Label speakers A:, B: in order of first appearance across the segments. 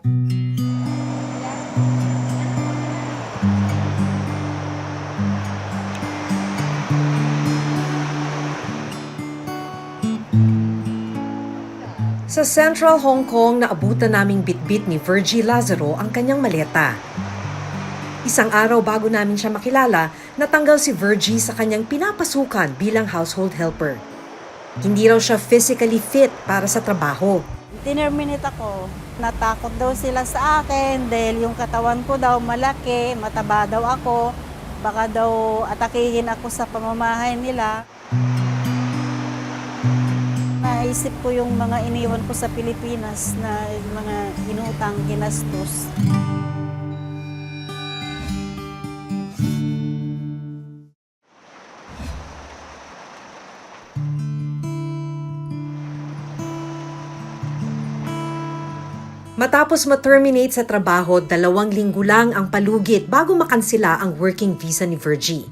A: Sa Central Hong Kong, naabutan naming bitbit ni Virgie Lazaro ang kanyang maleta. Isang araw bago namin siya makilala, natanggal si Virgie sa kanyang pinapasukan bilang household helper. Hindi raw siya physically fit para sa trabaho.
B: Tinerminate ako. Natakot daw sila sa akin dahil yung katawan ko daw malaki, mataba daw ako. Baka daw atakihin ako sa pamamahay nila. Naisip ko yung mga iniwan ko sa Pilipinas na mga inutang, ginastos.
A: Matapos ma-terminate sa trabaho, 2 linggo lang ang palugit bago makansela ang working visa ni Virgie.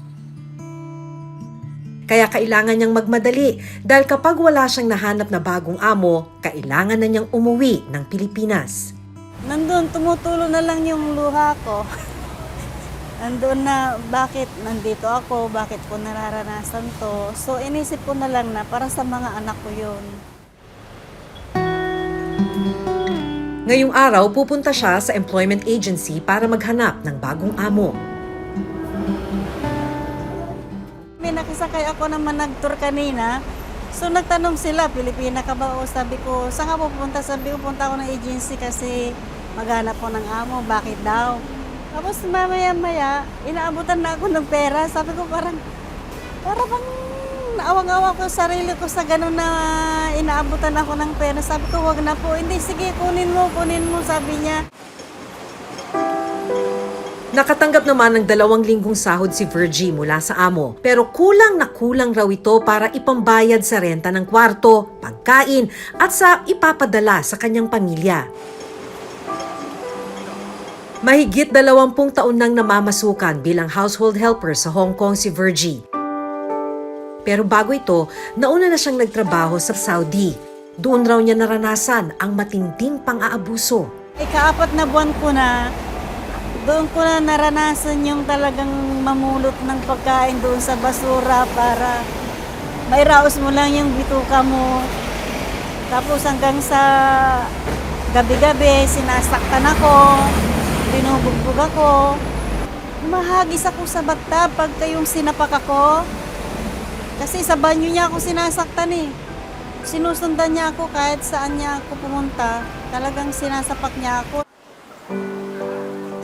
A: Kaya kailangan niyang magmadali dahil kapag wala siyang nahanap na bagong amo, kailangan na niyang umuwi ng Pilipinas.
B: Nandun, tumutulo na lang yung luha ko. Nandun na bakit nandito ako, bakit ko nararanasan to. So inisip ko na lang na para sa mga anak ko yun.
A: Ngayong araw, pupunta siya sa employment agency para maghanap ng bagong amo.
B: May nakisakay ako naman nag-tour kanina. So nagtanong sila, Pilipina ka ba? O sabi ko, saan ka pupunta? Sabi ko, punta ako ng agency kasi maghanap ko ng amo. Bakit daw? Tapos mamaya-maya, inaabutan na ako ng pera. Sabi ko parang bang naawang-awa ko sa sarili ko sa ganun na inaabutan ako ng pera. Sabi ko, wag na po. Hindi, sige, kunin mo, sabi niya.
A: Nakatanggap naman ng 2 linggong sahod si Virgie mula sa amo. Pero kulang na kulang raw ito para ipambayad sa renta ng kwarto, pagkain, at sa ipapadala sa kanyang pamilya. Mahigit 20 taon nang namamasukan bilang household helper sa Hong Kong si Virgie. Pero bago ito, nauna na siyang nagtrabaho sa Saudi. Doon raw niya naranasan ang matinding pang-aabuso.
B: Ika-4 na buwan ko na, doon ko na naranasan yung talagang mamulot ng pagkain doon sa basura para mairaos mo lang yung bituka mo. Tapos hanggang sa gabi-gabi, sinasaktan ako, binubugbog ako. Mahagis ako sa bathtub pagka yung sinapak ako. Kasi sa banyo niya ako sinasaktan eh. Sinusundan niya ako kahit saan niya ako pumunta. Talagang sinasapak niya ako.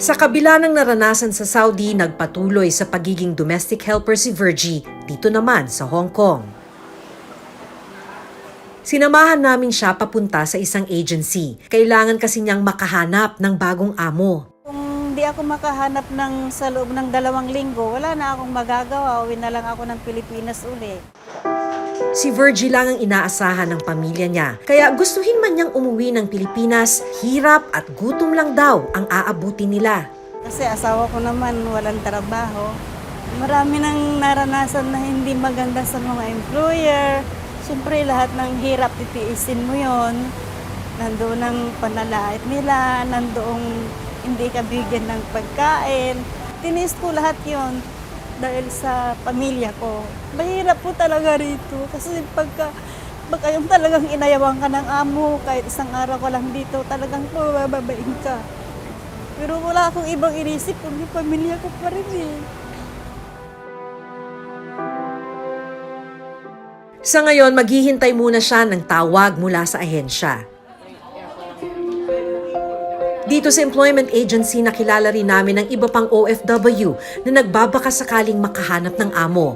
A: Sa kabila ng naranasan sa Saudi, nagpatuloy sa pagiging domestic helper si Virgie dito naman sa Hong Kong. Sinamahan namin siya papunta sa isang agency. Kailangan kasi niyang makahanap ng bagong amo.
B: Kung di ako makahanap sa loob ng 2 linggo, wala na akong magagawa. Uwi na lang ako ng Pilipinas uli.
A: Si Virgie lang ang inaasahan ng pamilya niya. Kaya gustuhin man niyang umuwi ng Pilipinas, hirap at gutom lang daw ang aabutin nila.
B: Kasi asawa ko naman walang trabaho. Marami nang naranasan na hindi maganda sa mga employer. Siyempre lahat ng hirap titiisin mo yon. Nandoon ang panlalait nila, nandoong hindi ka bigyan ng pagkain. Tinis ko lahat yon dahil sa pamilya ko. Mahirap po talaga rito kasi pagka yung talagang inayawang ka ng amo, kahit isang araw ka lang dito, talagang mabababain ka. Pero wala akong ibang inisip kundi pamilya ko pa rin eh.
A: Sa ngayon, maghihintay muna siya ng tawag mula sa ahensya. Dito sa employment agency, nakilala rin namin ang iba pang OFW na nagbabaka sakaling makahanap ng amo.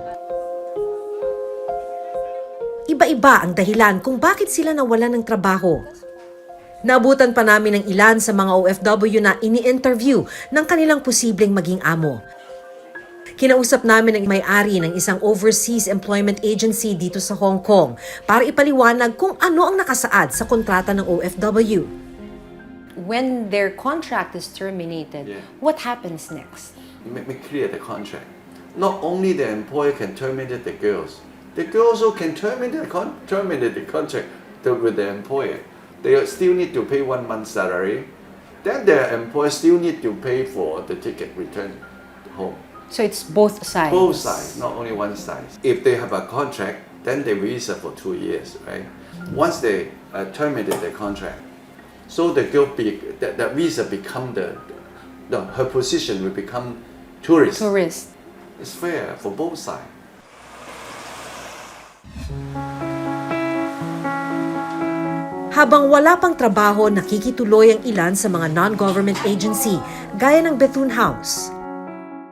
A: Iba-iba ang dahilan kung bakit sila nawalan ng trabaho. Naabutan pa namin ng ilan sa mga OFW na ini-interview ng kanilang posibleng maging amo. Kinausap namin ang may-ari ng isang overseas employment agency dito sa Hong Kong para ipaliwanag kung ano ang nakasaad sa kontrata ng OFW.
C: When their contract is terminated, what happens next?
D: Make clear the contract. Not only the employer can terminate the girls also can terminate the contract with the employer. They still need to pay 1 month's salary then their employer still need to pay for the ticket return home.
C: So it's both sides.
D: Both sides, not only one side. If they have a contract, then they visa for 2 years, right? Once they terminate the contract, so the girl the visa become her position will become tourist.
C: Tourist.
D: It's fair for both sides.
A: Habang wala pang trabaho, nakikituloy ang ilan sa mga non-government agency, gaya ng Bethune House.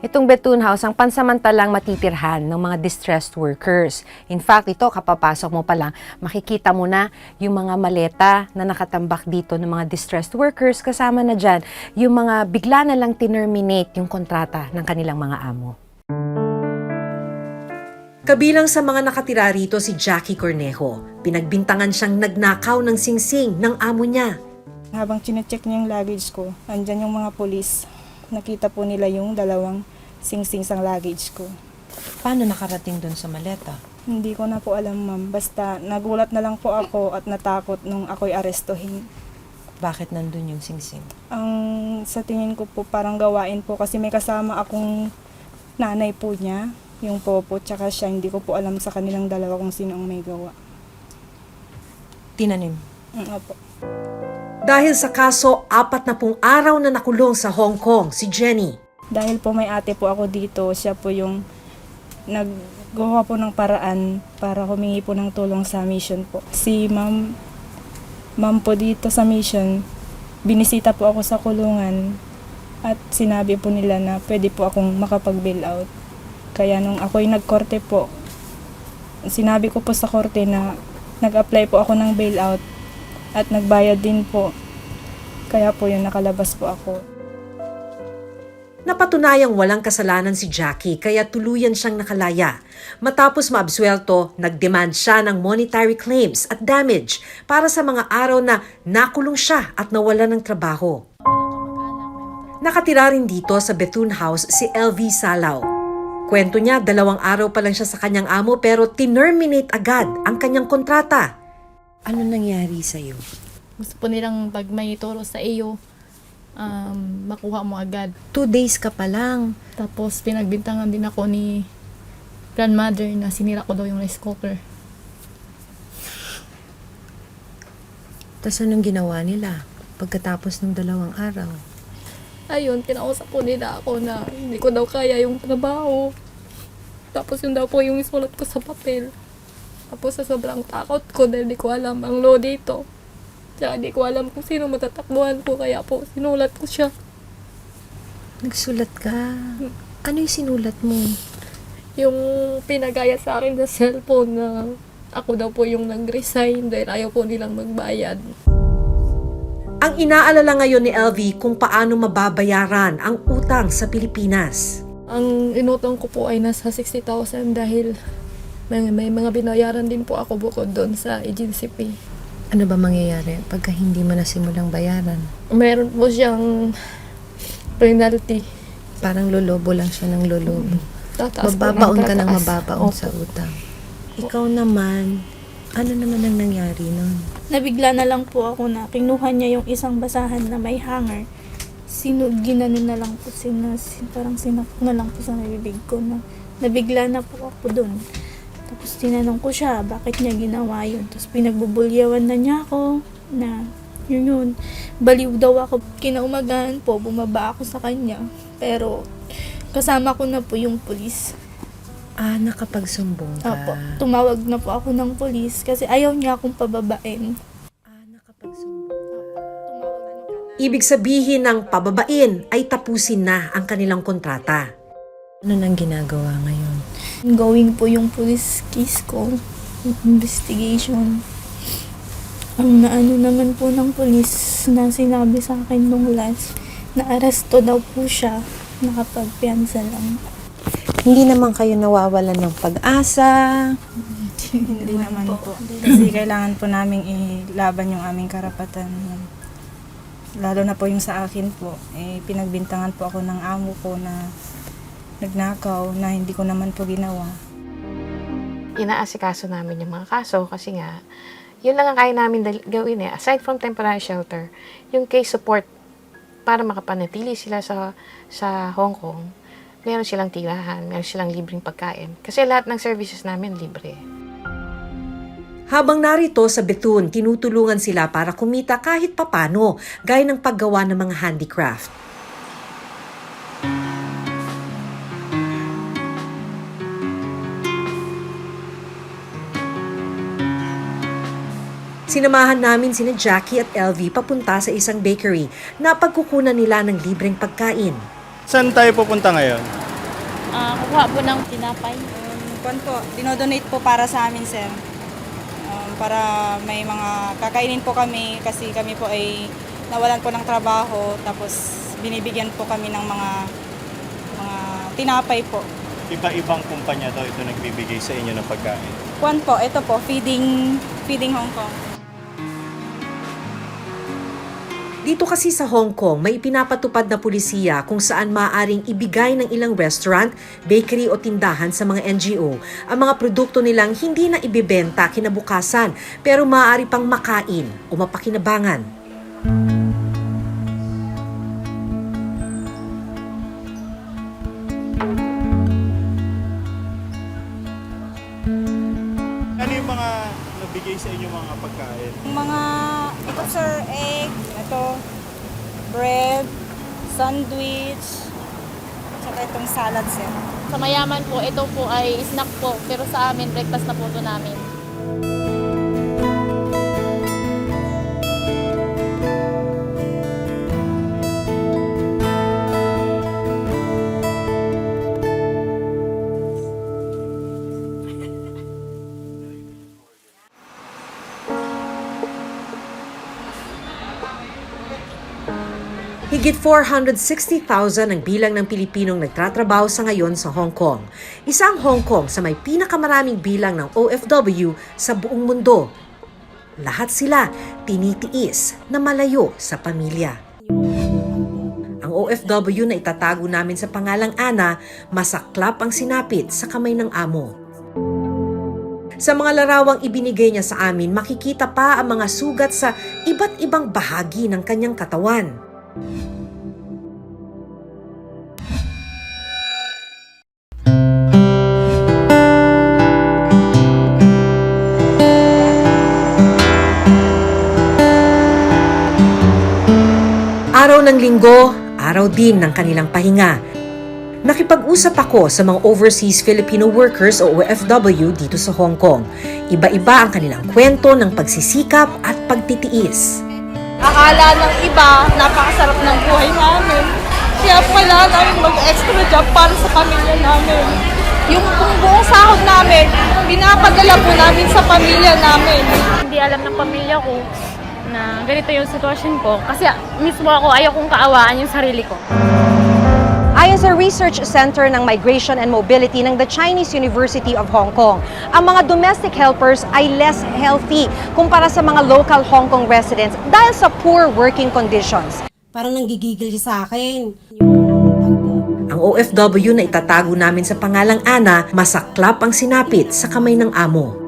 E: Itong Bethune House ang pansamantalang matitirhan ng mga distressed workers. In fact, ito, kapapasok mo pa lang, makikita mo na yung mga maleta na nakatambak dito ng mga distressed workers. Kasama na dyan yung mga bigla na lang tinerminate yung kontrata ng kanilang mga amo.
A: Kabilang sa mga nakatira rito si Jackie Cornejo. Pinagbintangan siyang nagnakaw ng singsing ng amo niya.
F: Habang chinecheck niya yung luggage ko, andyan yung mga polis. Nakita po nila yung dalawang singsing sa luggage ko.
E: Paano nakarating dun sa maleta?
F: Hindi ko na po alam, ma'am. Basta nagulat na lang po ako at natakot nung ako'y arestuhin.
E: Bakit nandun yung singsing?
F: Ang sa tingin ko po parang gawain po kasi may kasama akong nanay po niya, yung popo, tsaka siya. Hindi ko po alam sa kanilang dalawa kung sino ang may gawa.
E: Tinanim.
F: Opo.
A: Dahil sa kaso, 40 araw na nakulong sa Hong Kong si Jenny.
F: Dahil po may ate po ako dito, siya po yung naggawa po ng paraan para humingi po ng tulong sa mission po. Si ma'am po dito sa mission, binisita po ako sa kulungan at sinabi po nila na pwede po akong makapag-bail out. Kaya nung ako'y nagkorte po, sinabi ko po sa korte na nag-apply po ako ng bail out at nagbayad din po. Kaya po yun, nakalabas po ako.
A: Napatunayang walang kasalanan si Jackie kaya tuluyan siyang nakalaya. Matapos maabsuelto, nagdemand siya ng monetary claims at damage para sa mga araw na nakulong siya at nawalan ng trabaho. Nakatira rin dito sa Bethune House si LV Salaw. Kwento niya, 2 araw pa lang siya sa kanyang amo pero tinerminate agad ang kanyang kontrata.
E: Ano nangyari sa'yo?
G: Gusto po nilang pag may turo sa iyo, makuha mo agad.
E: 2 days ka pa lang.
G: Tapos pinagbintangan din ako ni grandmother na sinira ko daw yung rice cooker.
E: Tapos anong ginawa nila pagkatapos ng 2 araw?
G: Ayun, kinausap po nila ako na hindi ko daw kaya yung trabaho. Tapos yun daw po yung isulat ko sa papel. Tapos sa sobrang takot ko dahil di ko alam ang law dito. Tsaka di ko alam kung sino matatakbuhan ko, kaya po sinulat ko siya.
E: Nagsulat ka? Ano yung sinulat mo?
G: Yung pinagaya sa akin sa cellphone na ako daw po yung nag-resign dahil ayaw po nilang magbayad.
A: Ang inaalala ngayon ni LV kung paano mababayaran ang utang sa Pilipinas.
G: Ang inutang ko po ay nasa 60,000 dahil may mga binayaran din po ako bukod doon sa agency fee.
E: Ano ba mangyayari pagka hindi mo na simulang bayaran?
G: Meron po siyang penalty.
E: Parang lolobo lang siya ng lolobo.
G: Tataas po
E: Mababaon ka ng
G: tataas.
E: mababaon
G: Opo.
E: sa utang. Ikaw naman, ano naman ang nangyari nun?
H: Nabigla na lang po ako na kinuha niya yung isang basahan na may hanger. Ginano na lang po, parang sinakot na lang po sa nabibig ko na nabigla na po ako dun. Tapos tinanong ko siya, bakit niya ginawa yun? Tapos pinagbubulyawan na niya ako na yun. Baliw daw ako. Kinaumagahan po, bumaba ako sa kanya. Pero kasama ko na po yung pulis.
E: Ah, nakapagsumbong ka.
H: Opo, tumawag na po ako ng pulis kasi ayaw niya akong pababain.
E: Ah, nakapagsumbong ka.
A: Ibig sabihin ng pababain ay tapusin na ang kanilang kontrata.
E: Ano nang ginagawa ngayon?
H: Going po yung police case ko, investigation. Ang naano naman po ng police na sinabi sa akin nung last, na aresto daw po siya, nakapagpiansa lang.
E: Hindi naman kayo nawawalan ng pag-asa.
F: Hindi naman po. Kasi kailangan po namin ilaban yung aming karapatan. Lalo na po yung sa akin po. Pinagbintangan po ako ng amo ko na nagnakaw na hindi ko naman po ginawa.
I: Inaasikaso namin yung mga kaso kasi nga, yun lang ang kaya namin gawin eh. Aside from temporary shelter, yung case support para makapanatili sila sa Hong Kong, meron silang tirahan, meron silang libreng pagkain. Kasi lahat ng services namin libre.
A: Habang narito sa Bethune, tinutulungan sila para kumita kahit papano, gaya ng paggawa ng mga handicraft. Sinamahan namin sina Jackie at LV papunta sa isang bakery na pagkukunan nila ng libreng pagkain.
J: Saan tayo pupunta ngayon?
H: Kuha po ng tinapay.
B: Dinodonate po para sa amin, sir. Para may mga kakainin po kami kasi kami po ay nawalan po ng trabaho, tapos binibigyan po kami ng mga tinapay po.
J: Iba-ibang kumpanya daw ito nagbibigay sa inyo ng pagkain.
B: Ito po, feeding Hong Kong.
A: Dito kasi sa Hong Kong, may pinapatupad na pulisiya kung saan maaaring ibigay ng ilang restaurant, bakery o tindahan sa mga NGO ang mga produkto nilang hindi na ibebenta kinabukasan pero maaari pang makain o mapakinabangan.
J: Ano yung mga nabigay sa inyo mga pagkain?
B: Ito sir, egg, bread, sandwich, tsaka itong salad, sir.
H: Sa mayaman po, ito po ay snack po. Pero sa amin, breakfast na po ito namin.
A: Higit 460,000 ang bilang ng Pilipinong nagtatrabaho sa ngayon sa Hong Kong. Isa ang Hong Kong sa may pinakamaraming bilang ng OFW sa buong mundo. Lahat sila tinitiis na malayo sa pamilya. Ang OFW na itatago namin sa pangalang Ana, masaklap ang sinapit sa kamay ng amo. Sa mga larawang ibinigay niya sa amin, makikita pa ang mga sugat sa iba't ibang bahagi ng kanyang katawan. Araw ng linggo, araw din ng kanilang pahinga. Nakipag-usap ako sa mga overseas Filipino workers o OFW dito sa Hong Kong. Iba-iba ang kanilang kwento ng pagsisikap at pagtitiis.
G: Akala ng iba, napakasarap ng buhay namin. Kaya po kailangan namin mag-extra job para sa pamilya namin. Yung kung buong sahod namin, pinapadala po namin sa pamilya namin.
H: Hindi alam ng pamilya ko na ganito yung sitwasyon ko. Kasi mismo ako, ayaw kong kaawaan yung sarili ko.
E: Ayon sa Research Center ng Migration and Mobility ng the Chinese University of Hong Kong, ang mga domestic helpers ay less healthy kumpara sa mga local Hong Kong residents dahil sa poor working conditions.
K: Parang nanggigigil siya sa akin.
A: Ang OFW na itatago namin sa pangalang Ana, masaklap ang sinapit sa kamay ng amo.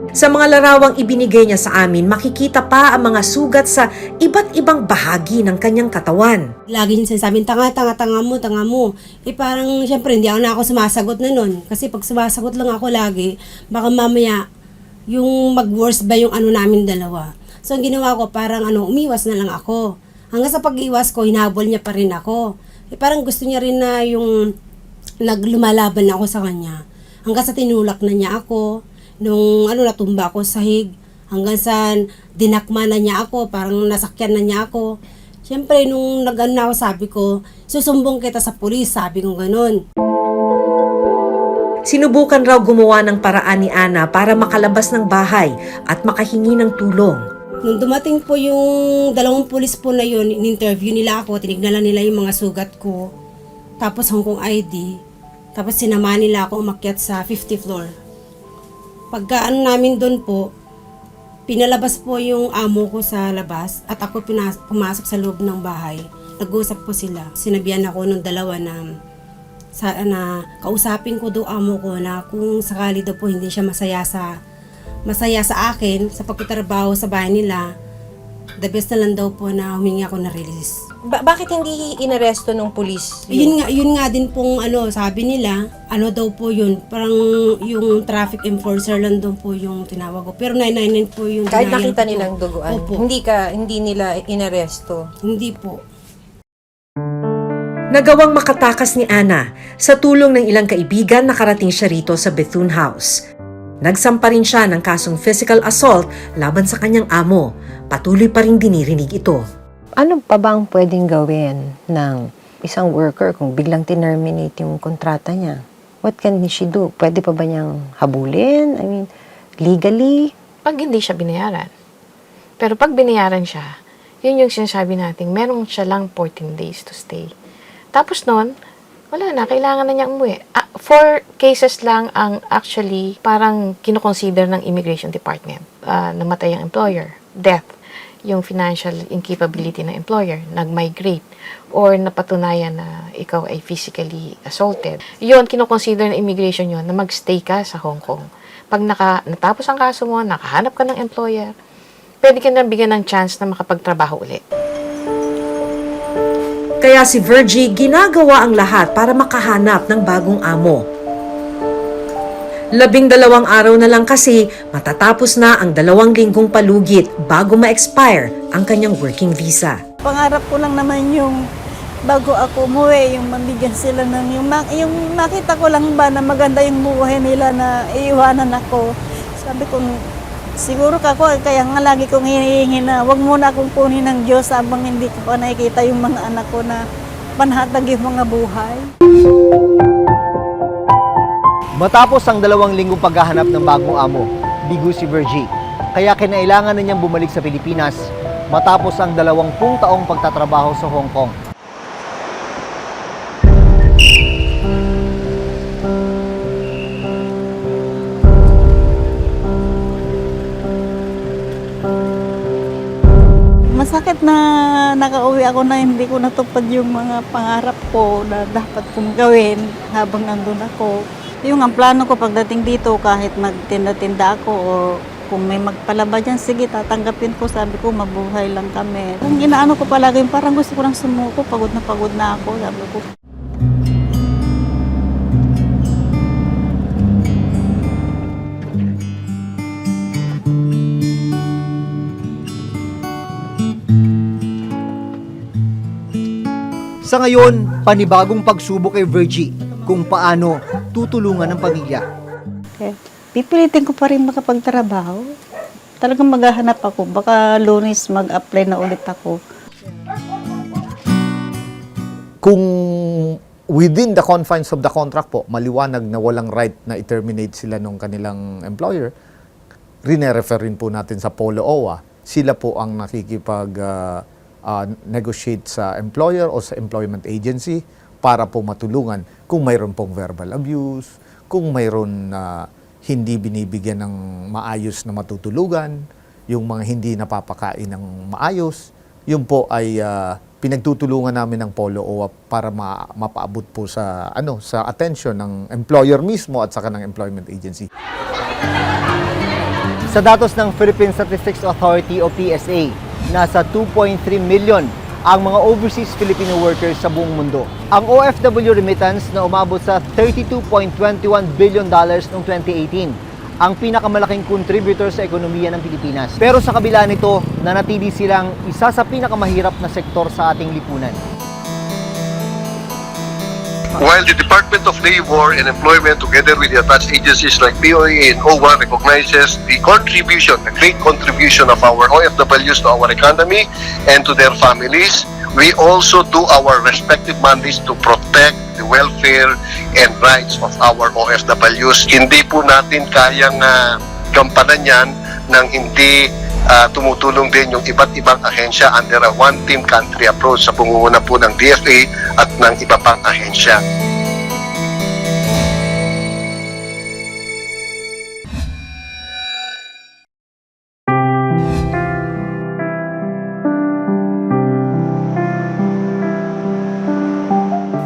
A: Sa mga larawang ibinigay niya sa amin, makikita pa ang mga sugat sa iba't ibang bahagi ng kanyang katawan.
K: Lagi niya sinasabi, tanga mo. Parang syempre hindi ako sumasagot na nun. Kasi pag sumasagot lang ako lagi, baka mamaya yung mag-worse ba yung namin dalawa. So ang ginawa ko, parang umiwas na lang ako. Hanggang sa pag-iwas ko, hinabol niya pa rin ako. Parang gusto niya rin na yung naglumalaban ako sa kanya. Hanggang sa tinulak na niya ako. Nung natumba ako sa hig, hanggang sa dinakma na niya ako, parang nasakyan na niya ako. Siyempre, nung ako, sabi ko, susumbong kita sa pulis, sabi ko ganun.
A: Sinubukan raw gumawa ng paraan ni Ana para makalabas ng bahay at makahingi ng tulong.
K: Nung dumating po yung 2 pulis po na yun, in-interview nila ako, tinignan lang nila yung mga sugat ko. Tapos Hong Kong ID. Tapos sinama nila ako umakyat sa 50th floor. Pagka namin doon po, pinalabas po yung amo ko sa labas at ako pumasok sa loob ng bahay. Nag-usap po sila. Sinabihan ako ng dalawa na kausapin ko daw amo ko na kung sakali daw po hindi siya masaya sa akin sa pagtatrabaho sa bahay nila, The best na lang daw po na humingi ako na release.
E: Bakit hindi inaresto ng pulis?
K: Yun nga din pong sabi nila, daw po yun, parang yung traffic enforcer lang daw po yung tinawag ko. Pero 999 po yung
E: Kahit
K: denial
E: nakita
K: ko po.
E: nilang duguan,
K: Opo.
E: hindi nila inaresto.
K: Hindi po.
A: Nagawang makatakas ni Ana. Sa tulong ng ilang kaibigan, nakarating siya rito sa Bethune House. Nagsampa rin siya ng kasong physical assault laban sa kanyang amo. Patuloy pa rin dinirinig ito.
E: Ano pa bang pwedeng gawin ng isang worker kung biglang terminate yung kontrata niya? What can she do? Pwede pa ba niyang habulin? I mean, legally?
I: Pag hindi siya binayaran. Pero pag binayaran siya, yun yung sinasabi natin, meron siya lang 14 days to stay. Tapos nun, wala na, kailangan na niyang umuwi. 4 cases lang ang actually parang kinoconsider ng Immigration Department. Namatay ang employer, death, yung financial incapability ng employer, nag-migrate, or napatunayan na ikaw ay physically assaulted. Yun, kinoconsider ng immigration yun na mag-stay ka sa Hong Kong. Pag natapos ang kaso mo, nakahanap ka ng employer, pwede ka na bigyan ng chance na makapagtrabaho ulit.
A: Kaya si Virgie ginagawa ang lahat para makahanap ng bagong amo. 12 araw na lang kasi matatapos na ang 2 linggong palugit bago ma-expire ang kanyang working visa.
B: Pangarap ko lang naman yung bago ako umuwi, yung mabigyan sila ng yung makita ko lang ba na maganda yung buhay nila na iiwanan ako. Sabi ko, siguro kaya nga lagi kong hinihingi na wag muna akong kunin ng Diyos habang hindi ko pa nakikita yung mga anak ko na panhatag yung mga buhay.
L: Matapos ang 2 linggong paghahanap ng bagong amo, bigo si Virgie. Kaya kinailangan na niyang bumalik sa Pilipinas matapos ang 20 taong pagtatrabaho sa Hong Kong.
B: Masakit na nakauwi ako na hindi ko natupad yung mga pangarap ko na dapat kong gawin habang nandun ako. Yung ang plano ko pagdating dito, kahit magtinda-tinda ako o kung may magpalaba dyan, sige, tatanggapin ko. Sabi ko, mabuhay lang kami. Kung inaano ko palagi, parang gusto ko lang sumuko, pagod na ako. Sabi ko,
L: Sa ngayon, panibagong pagsubok kay Virgie kung paano tutulungan ng pamilya.
B: okay, pipilitin ko pa rin makapagtrabaho. Talagang maghahanap ako. Baka Lunes mag-apply na ulit ako.
M: Kung within the confines of the contract po, maliwanag na walang right na i-terminate sila ng kanilang employer, rine-refer rin po natin sa Polo OWA. Sila po ang negotiate sa employer o sa employment agency para po matulungan kung mayroon pong verbal abuse, kung mayroon hindi binibigyan ng maayos na matutulugan, yung mga hindi napapakain ng maayos, yun po ay pinagtutulungan namin ng Polo OWA para mapaabot po sa sa attention ng employer mismo at saka ng employment agency.
L: Sa datos ng Philippine Statistics Authority o PSA, nasa 2.3 million ang mga overseas Filipino workers sa buong mundo. Ang OFW remittance na umabot sa $32.21 billion noong 2018, ang pinakamalaking contributor sa ekonomiya ng Pilipinas. Pero sa kabila nito, nanatili silang isa sa pinakamahirap na sektor sa ating lipunan.
N: While the Department of Labor and Employment, together with the attached agencies like POA and OWA, recognizes the great contribution of our OFWs to our economy and to their families, we also do our respective mandates to protect the welfare and rights of our OFWs. Hindi po natin kayang gampanan yan nang hindi tumutulong din yung iba't ibang ahensya under a one-team country approach sa pangunguna po ng DFA at ng iba pang ahensya.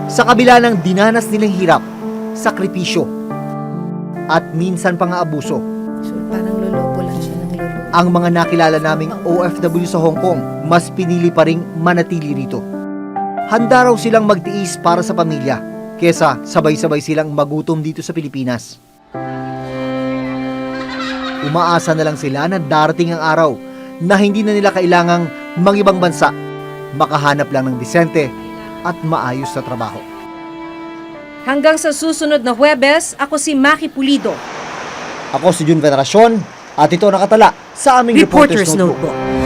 L: Sa kabila ng dinanas nilang hirap, sakripisyo, at minsan pang abuso,
E: So, parang lolobo lang siya ng lolobo.
L: ang mga nakilala naming OFW sa Hong Kong mas pinili pa ring manatili rito. Handa raw silang magtiis para sa pamilya kesa sabay-sabay silang magutom dito sa Pilipinas. Umaasa na lang sila na darating ang araw na hindi na nila kailangang mangibang bansa, makahanap lang ng disente at maayos na trabaho.
A: Hanggang sa susunod na Huwebes, ako si Maki Pulido.
L: Ako si Jun Veneracion at ito nakatala sa aming Reporter's Notebook.